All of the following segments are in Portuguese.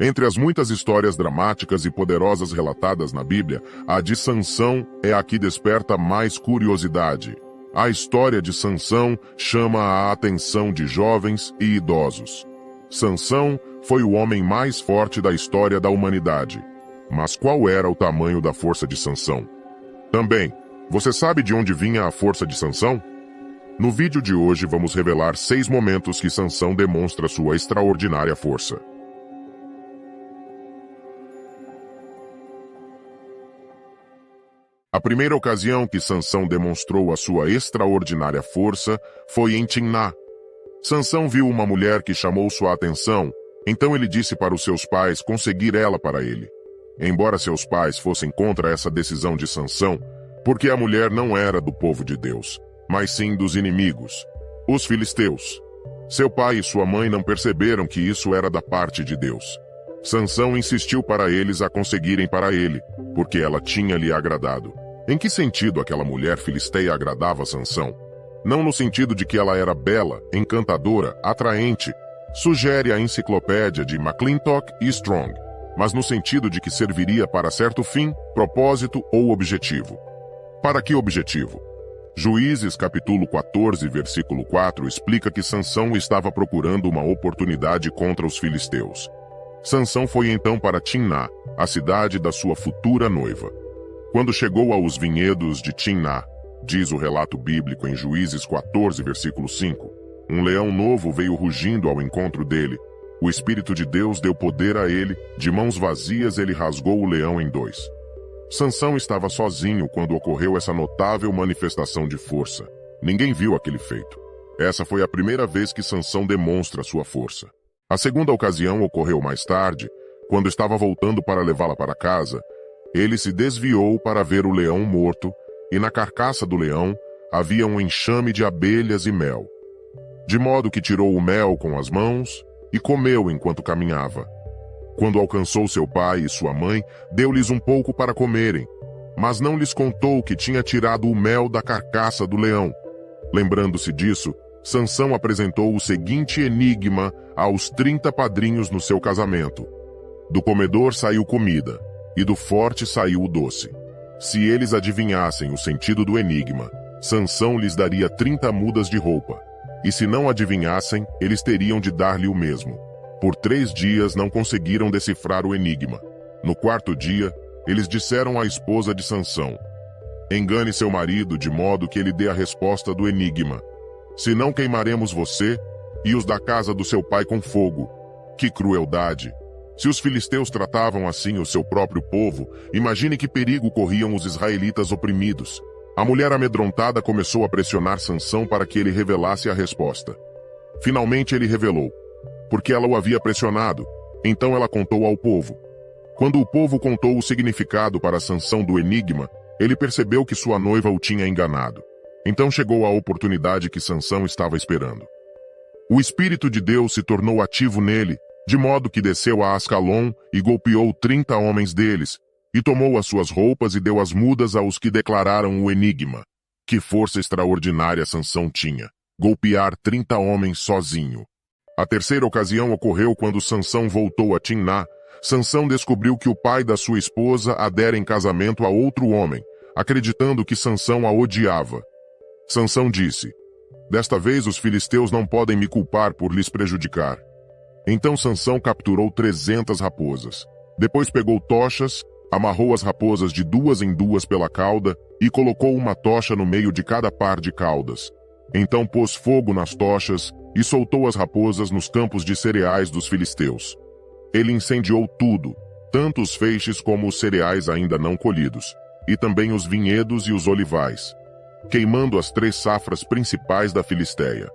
Entre as muitas histórias dramáticas e poderosas relatadas na Bíblia, a de Sansão é a que desperta mais curiosidade. A história de Sansão chama a atenção de jovens e idosos. Sansão foi o homem mais forte da história da humanidade. Mas qual era o tamanho da força de Sansão? Também, você sabe de onde vinha a força de Sansão? No vídeo de hoje vamos revelar 6 momentos que Sansão demonstra sua extraordinária força. A primeira ocasião que Sansão demonstrou a sua extraordinária força foi em Timná. Sansão viu uma mulher que chamou sua atenção, então ele disse para os seus pais conseguir ela para ele. Embora seus pais fossem contra essa decisão de Sansão, porque a mulher não era do povo de Deus, mas sim dos inimigos, os filisteus. Seu pai e sua mãe não perceberam que isso era da parte de Deus. Sansão insistiu para eles a conseguirem para ele, porque ela tinha lhe agradado. Em que sentido aquela mulher filisteia agradava Sansão? Não no sentido de que ela era bela, encantadora, atraente, sugere a enciclopédia de McClintock e Strong, mas no sentido de que serviria para certo fim, propósito ou objetivo. Para que objetivo? Juízes capítulo 14, versículo 4 explica que Sansão estava procurando uma oportunidade contra os filisteus. Sansão foi então para Timná, a cidade da sua futura noiva. Quando chegou aos vinhedos de Timná, diz o relato bíblico em Juízes 14, versículo 5, um leão novo veio rugindo ao encontro dele. O Espírito de Deus deu poder a ele, de mãos vazias ele rasgou o leão em 2. Sansão estava sozinho quando ocorreu essa notável manifestação de força. Ninguém viu aquele feito. Essa foi a primeira vez que Sansão demonstra sua força. A segunda ocasião ocorreu mais tarde, quando estava voltando para levá-la para casa. Ele se desviou para ver o leão morto, e na carcaça do leão havia um enxame de abelhas e mel. De modo que tirou o mel com as mãos e comeu enquanto caminhava. Quando alcançou seu pai e sua mãe, deu-lhes um pouco para comerem, mas não lhes contou que tinha tirado o mel da carcaça do leão. Lembrando-se disso, Sansão apresentou o seguinte enigma aos 30 padrinhos no seu casamento. Do comedor saiu comida, e do forte saiu o doce. Se eles adivinhassem o sentido do enigma, Sansão lhes daria 30 mudas de roupa, e se não adivinhassem, eles teriam de dar-lhe o mesmo. Por 3 dias não conseguiram decifrar o enigma. No 4º dia, eles disseram à esposa de Sansão: engane seu marido de modo que ele dê a resposta do enigma. Senão queimaremos você e os da casa do seu pai com fogo. Que crueldade! Se os filisteus tratavam assim o seu próprio povo, imagine que perigo corriam os israelitas oprimidos. A mulher amedrontada começou a pressionar Sansão para que ele revelasse a resposta. Finalmente ele revelou, porque ela o havia pressionado. Então ela contou ao povo. Quando o povo contou o significado para Sansão do enigma, ele percebeu que sua noiva o tinha enganado. Então chegou a oportunidade que Sansão estava esperando. O Espírito de Deus se tornou ativo nele, de modo que desceu a Ascalon e golpeou 30 homens deles, e tomou as suas roupas e deu as mudas aos que declararam o enigma. Que força extraordinária Sansão tinha, golpear 30 homens sozinho. A terceira ocasião ocorreu quando Sansão voltou a Timná. Sansão descobriu que o pai da sua esposa a dera em casamento a outro homem, acreditando que Sansão a odiava. Sansão disse: desta vez os filisteus não podem me culpar por lhes prejudicar. Então Sansão capturou 300 raposas. Depois pegou tochas, amarrou as raposas de 2 em 2 pela cauda e colocou uma tocha no meio de cada par de caudas. Então pôs fogo nas tochas e soltou as raposas nos campos de cereais dos filisteus. Ele incendiou tudo, tanto os feixes como os cereais ainda não colhidos, e também os vinhedos e os olivais, queimando as 3 safras principais da Filisteia.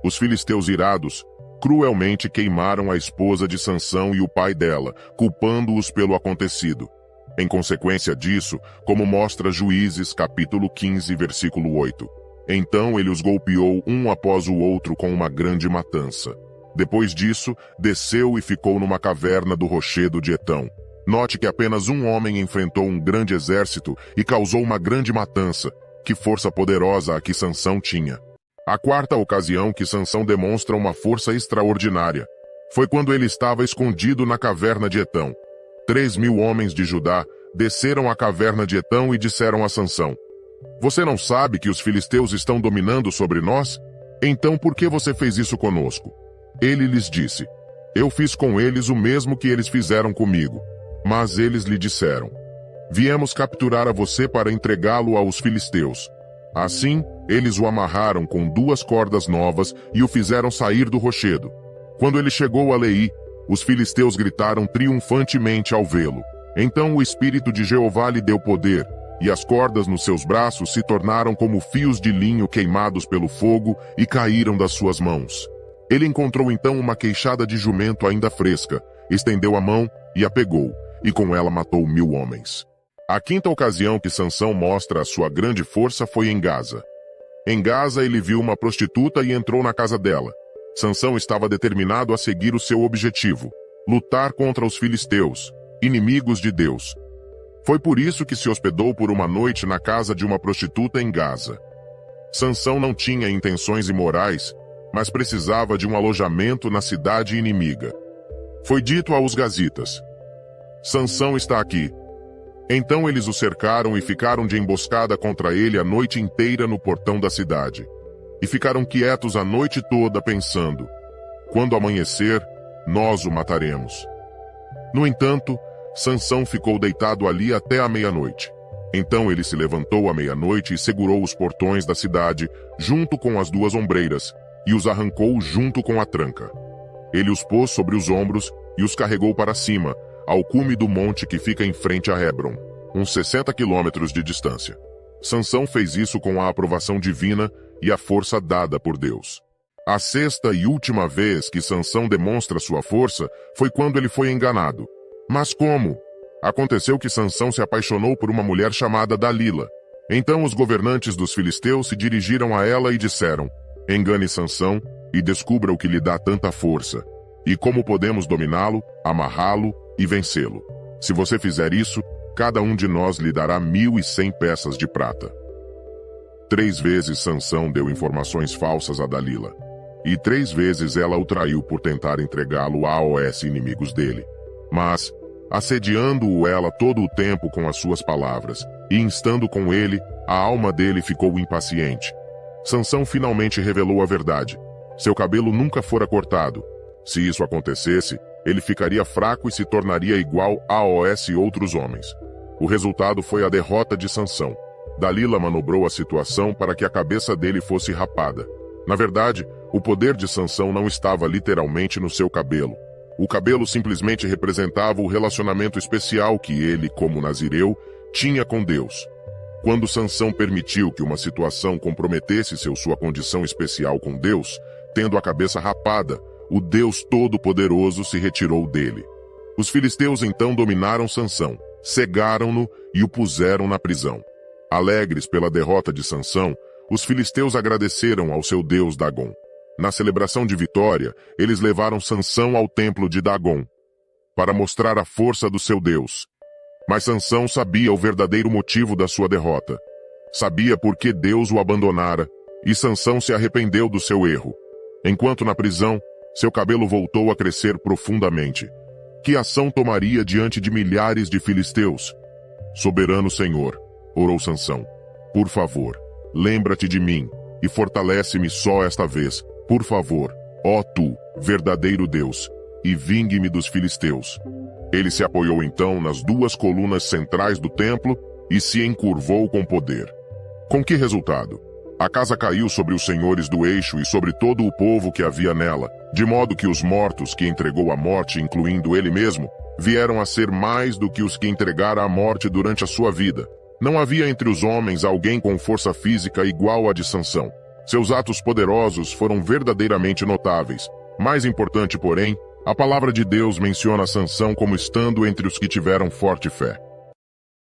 Os filisteus irados cruelmente queimaram a esposa de Sansão e o pai dela, culpando-os pelo acontecido. Em consequência disso, como mostra Juízes capítulo 15, versículo 8, então ele os golpeou um após o outro com uma grande matança. Depois disso, desceu e ficou numa caverna do rochedo de Etão. Note que apenas um homem enfrentou um grande exército e causou uma grande matança. Que força poderosa a que Sansão tinha! A quarta ocasião que Sansão demonstra uma força extraordinária. Foi quando ele estava escondido na caverna de Etão. 3.000 homens de Judá desceram à caverna de Etão e disseram a Sansão: "Você não sabe que os filisteus estão dominando sobre nós? Então por que você fez isso conosco?" Ele lhes disse: "Eu fiz com eles o mesmo que eles fizeram comigo." Mas eles lhe disseram: "Viemos capturar a você para entregá-lo aos filisteus." Assim, eles o amarraram com 2 cordas novas e o fizeram sair do rochedo. Quando ele chegou a Leí, os filisteus gritaram triunfantemente ao vê-lo. Então o Espírito de Jeová lhe deu poder, e as cordas nos seus braços se tornaram como fios de linho queimados pelo fogo e caíram das suas mãos. Ele encontrou então uma queixada de jumento ainda fresca, estendeu a mão e a pegou, e com ela matou 1.000 homens. A 5ª ocasião que Sansão mostra a sua grande força foi em Gaza. Em Gaza ele viu uma prostituta e entrou na casa dela. Sansão estava determinado a seguir o seu objetivo: lutar contra os filisteus, inimigos de Deus. Foi por isso que se hospedou por uma noite na casa de uma prostituta em Gaza. Sansão não tinha intenções imorais, mas precisava de um alojamento na cidade inimiga. Foi dito aos gazitas: "Sansão está aqui." Então eles o cercaram e ficaram de emboscada contra ele a noite inteira no portão da cidade. E ficaram quietos a noite toda pensando: "Quando amanhecer, nós o mataremos." No entanto, Sansão ficou deitado ali até a meia-noite. Então ele se levantou à meia-noite e segurou os portões da cidade, junto com as 2 ombreiras, e os arrancou junto com a tranca. Ele os pôs sobre os ombros e os carregou para cima, ao cume do monte que fica em frente a Hebron, uns 60 quilômetros de distância. Sansão fez isso com a aprovação divina e a força dada por Deus. A 6ª e última vez que Sansão demonstra sua força foi quando ele foi enganado. Mas como? Aconteceu que Sansão se apaixonou por uma mulher chamada Dalila. Então os governantes dos filisteus se dirigiram a ela e disseram: "Engane Sansão e descubra o que lhe dá tanta força, e como podemos dominá-lo, amarrá-lo e vencê-lo. Se você fizer isso, cada um de nós lhe dará 1.100 peças de prata." 3 vezes Sansão deu informações falsas a Dalila, e 3 vezes ela o traiu por tentar entregá-lo aos inimigos dele. Mas, assediando-o ela todo o tempo com as suas palavras, e instando com ele, a alma dele ficou impaciente. Sansão finalmente revelou a verdade. Seu cabelo nunca fora cortado. Se isso acontecesse, ele ficaria fraco e se tornaria igual aos outros homens. O resultado foi a derrota de Sansão. Dalila manobrou a situação para que a cabeça dele fosse rapada. Na verdade, o poder de Sansão não estava literalmente no seu cabelo. O cabelo simplesmente representava o relacionamento especial que ele, como nazireu, tinha com Deus. Quando Sansão permitiu que uma situação comprometesse sua condição especial com Deus, tendo a cabeça rapada, o Deus Todo-Poderoso se retirou dele. Os filisteus então dominaram Sansão, cegaram-no e o puseram na prisão. Alegres pela derrota de Sansão, os filisteus agradeceram ao seu deus Dagom. Na celebração de vitória, eles levaram Sansão ao templo de Dagom, para mostrar a força do seu deus. Mas Sansão sabia o verdadeiro motivo da sua derrota. Sabia por que Deus o abandonara, e Sansão se arrependeu do seu erro. Enquanto na prisão, seu cabelo voltou a crescer profundamente. Que ação tomaria diante de milhares de filisteus? "Soberano Senhor", orou Sansão, "por favor, lembra-te de mim, e fortalece-me só esta vez, por favor, ó tu, verdadeiro Deus, e vingue-me dos filisteus." Ele se apoiou então nas 2 colunas centrais do templo e se encurvou com poder. Com que resultado? A casa caiu sobre os senhores do eixo e sobre todo o povo que havia nela, de modo que os mortos que entregou à morte, incluindo ele mesmo, vieram a ser mais do que os que entregara à morte durante a sua vida. Não havia entre os homens alguém com força física igual à de Sansão. Seus atos poderosos foram verdadeiramente notáveis. Mais importante, porém, a palavra de Deus menciona Sansão como estando entre os que tiveram forte fé.